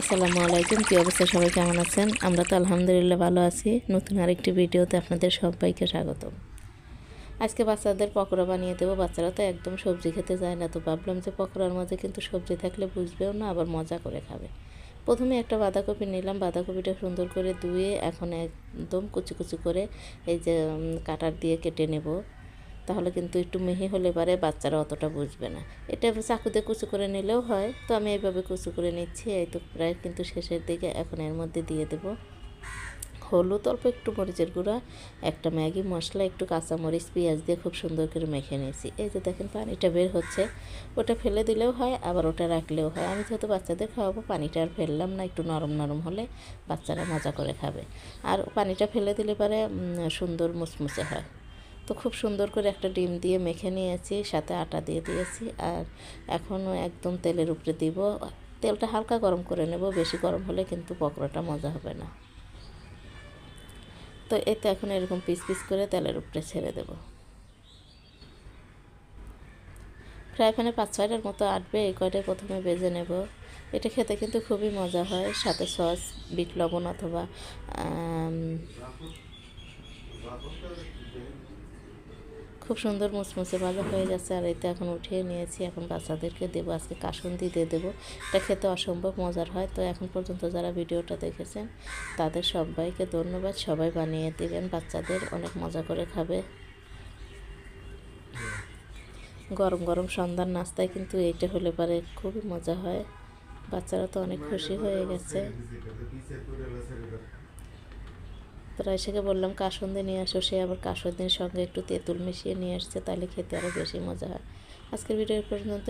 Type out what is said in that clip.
আসসালামু আলাইকুম, কী অবস্থা? সবাই কেমন আছেন? আমরা তো আলহামদুলিল্লাহ ভালো আছি। নতুন আরেকটি ভিডিওতে আপনাদের সবাইকে স্বাগত। আজকে বাচ্চাদের পকোড়া বানিয়ে দেবো। বাচ্চারা তো একদম সবজি খেতে যায় না, তো ভাবলাম যে পকোড়ার মধ্যে কিন্তু সবজি থাকলে বুঝবেও না, আবার মজা করে খাবে। প্রথমে একটা বাঁধাকপি নিলাম, বাঁধাকপিটা সুন্দর করে ধুয়ে এখন একদম কুচি কুচি করে এই যে কাটার দিয়ে কেটে নেব। তাহলে কিন্তু একটু মিহি হলে পারে বাচ্চারা অতটা বুঝবে না। এটা চাকুতে কুচি করে নিলেও হয়, তো আমি এইভাবে কুচি করে নিচ্ছি। এই তো প্রায় কিন্তু শেষের দিকে। এখন এর মধ্যে দিয়ে দেব হলুদ, অল্প একটু মরিচের গুঁড়া, একটা ম্যাগি মশলা, একটু কাঁচামরিচ, পেঁয়াজ দিয়ে খুব সুন্দর করে মেখে নিয়েছি। এই যে দেখেন পানিটা বের হচ্ছে, ওটা ফেলে দিলেও হয়, আবার ওটা রাখলেও হয়। আমি যেহেতু বাচ্চাদের খাওয়াবো, পানিটা আর ফেললাম না। একটু নরম নরম হলে বাচ্চারা মজা করে খাবে। আর পানিটা ফেলে দিলে পরে সুন্দর মুচমুচে হয়। তো খুব সুন্দর করে একটা ডিম দিয়ে মেখে নিয়েছি, সাথে আটা দিয়ে দিয়েছি। আর এখনও একদম তেলের উপরে দিব। তেলটা হালকা গরম করে নেব, বেশি গরম হলে কিন্তু পকোড়াটা মজা হবে না। তো এতে এখন এরকম পিস পিস করে তেলের উপরে ছেড়ে দেব। ফ্রাই প্যানে 5-6টার মতো আটবে, এই কয়টায় প্রথমে ভেজে নেব। এটা খেতে কিন্তু খুবই মজা হয়, সাথে সস, বিট লবণ অথবা খুব সুন্দর মুচমুচে ভালো হয়ে গেছে। আর এতে এখন উঠিয়ে নিয়েছি। এখন বাচ্চাদেরকে দেবো, আজকে কাসুন্দি দিয়ে দেবো। এটা খেতে অসম্ভব মজার হয়। তো এখন পর্যন্ত যারা ভিডিওটা দেখেছেন তাদের সবাইকে ধন্যবাদ। সবাই বানিয়ে দেবেন, বাচ্চাদের অনেক মজা করে খাবে। গরম গরম সন্ধ্যার নাস্তায় কিন্তু এইটা হলে পরে খুবই মজা হয়। বাচ্চারা তো অনেক খুশি হয়ে গেছে। তো রাইসাকে বললাম কাসুন্দি নিয়ে আসো, সে আবার কাসুন্দির সঙ্গে একটু তেঁতুল মিশিয়ে নিয়ে আসছে, তাহলে খেতে আরও বেশি মজা হয়। আজকের ভিডিও পর্যন্ত।